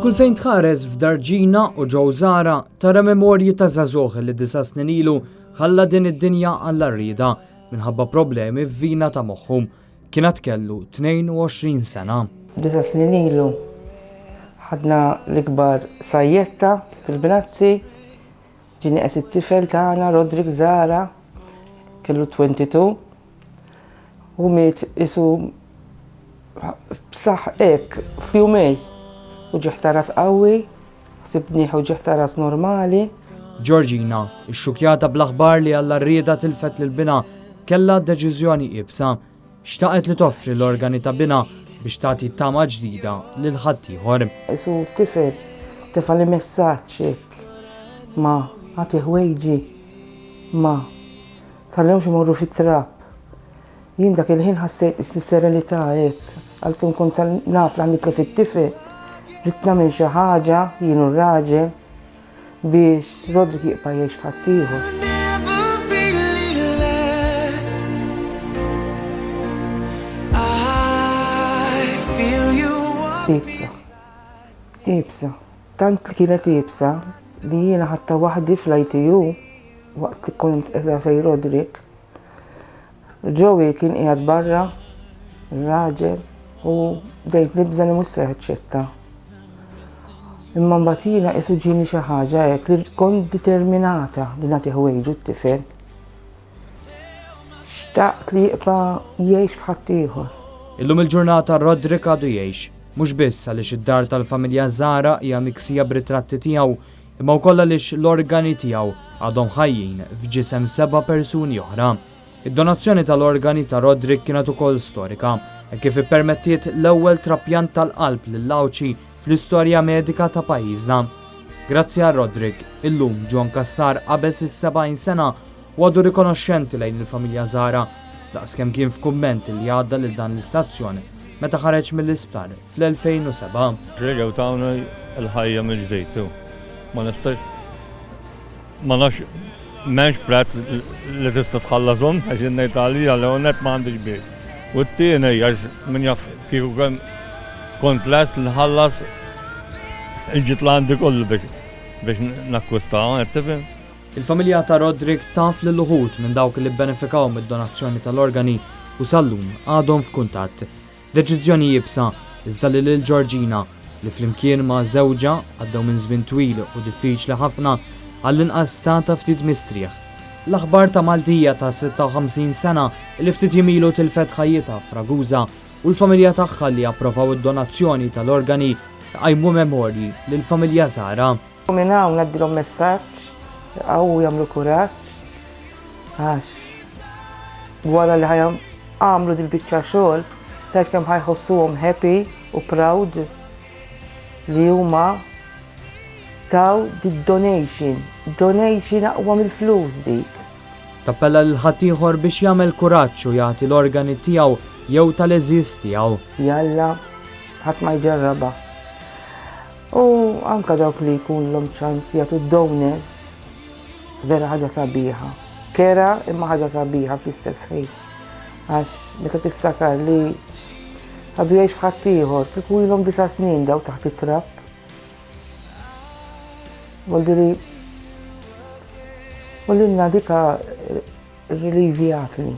Kull fejn tħares f'Darġina u Ġewżara tara memorji ta' żagħżugħ li 9 snin ilu ħalla din id-dinja għall-arrieda minħabba problemi f'vina ta' moħħhom. Kienet kellu 22 sena. 9 snin ilu ħadna l-ikbar sajjetta fil-Binazzi, ġini qes it-tifel tagħna Rodrik Zara kellu 22 u miet isu b'saħħ hekk f'jumej u ġieħ ras qawwi, ħsibnieh u ġieħ ras normali. Georgina, ix-xukjata bl-aħbar li għall-arrieda tilfet lil-bina kellha deċiżjoni qiebsa. Xtaqet li toffri l-organi ta' bina biex tagħti tama ġdida lil ħaddieħor. Isu tifel tefali messaġġ hekk ma għati ħwejġi ma tal-lewx imorru fit-trab. Jien dak il-ħin ħassejt is-serenità hekk għalkemm kont naf li għandi tlef it-tifel rid nagħmel xi ħaġa jien u r-raġel biex Rodrik jibqa' jgħix f'ħaddieħor. Ibsa. Tant li kienet ibsa li jiena ħatta waħdi fl-ITU waqt li kont qiegħda fejn Rodrik. Ġowi kien qiegħed barra, ir-raġel u bdejt nibża li mhux se jaċċetta. Imma mbagħad jiena qisu ġieni xi ħaġa hekk li kont determinata li nagħti ħwejġu t-tifel. Xtaqt li jibqa' jgħix f'ħaddieħor. Illum il-ġurnata Rodrik għadu jgħix. Mhux biss għaliex id-dar tal-familja Zara hija miksija b'ritratti tiegħu, imma wkoll għaliex l-organi tiegħu għadhom ħajjin f'ġisem 7 persuni oħra. Id-donazzjoni tal-organi ta' Rodrik kienet ukoll storika, e kif ippermettiet l-ewwel trapjant tal-qalb lil-lawċi fl-istorja medika ta' pajjiżna. Grazzi għal Rodrik, illum ġon Kassar qabeż is-70 sena u għadu rikonoxxenti lejn il-familja Zara, daqskemm kien f'kumment li għadda lil dan l-istazzjon meta ħareġ mill-isptar fl-2007. Reġgħu tawna l-ħajja mill-ġdid. Ma nistax ma nafx m'hemmx prezz li tista' tħallashom għax ngħid għalija li hawnhekk m'għandix biex. U t-tieni għax min jaf kieku kemm kont lest li nħallas il-ġitlandi kollu biex nakkwistaw, tifhem? Il-familja ta' Rodrik taf lil uħud minn dawk li benefikaw mid-donazzjoni tal-organi u sal-lum għadhom f'kuntatt. Deċiżjoni jibsa iżda li lil Georgina li flimkien ma' żewġa għaddew minn żmien twil u diffiċli ħafna għall-inqas ta' ftit mistrieħ. L-aħbar ta' Maltija ta' 56 sena li ftit jimilu tilfet ħajjitha f'Raguża u l-familja tagħha li approvaw id-donazzjoni tal-organi qajmu memorji lill-familja Zara. Minn hawn ngħaddilhom messaġġ għaw jagħmlu kuraġġ għax wara li għamlu dil-biċċa xogħol għax kemm ħajħossuhom happy u proud li huma taw donation aqwa mill-flus dik. Tappella lil ħaddieħor biex jagħmel kuraġġ u jagħti l-organi tiegħu jew tal-eżiż tiegħu. Jalla ħadd ma jġarraba. U anke dawk li jkunlhom ċans jagħtu donors vera ħaġa sabiħa. Kera imma ħaġa sabiħa fl-istess ħin. Għax meta tiftakar li għadu jgħix f'ħaddieħor, kieku ilhom 9 snin daw taħt it-trab. Wollilna dika rilivjatni.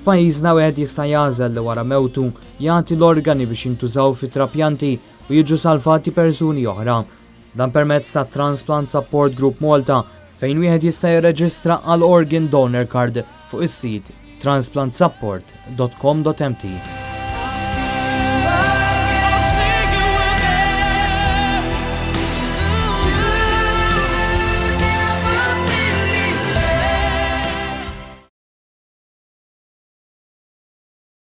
F'pajjiżna wieħed jista' jagħżel li wara mewtu jagħti l-organi biex jintużaw fit-trapjanti u jiġu salvati persuni oħra. Dan permezz ta' Transplant Support Group Malta fejn wieħed jista' jirreġistra għal organ donor card fuq is-sit transplantsupport.com.mt.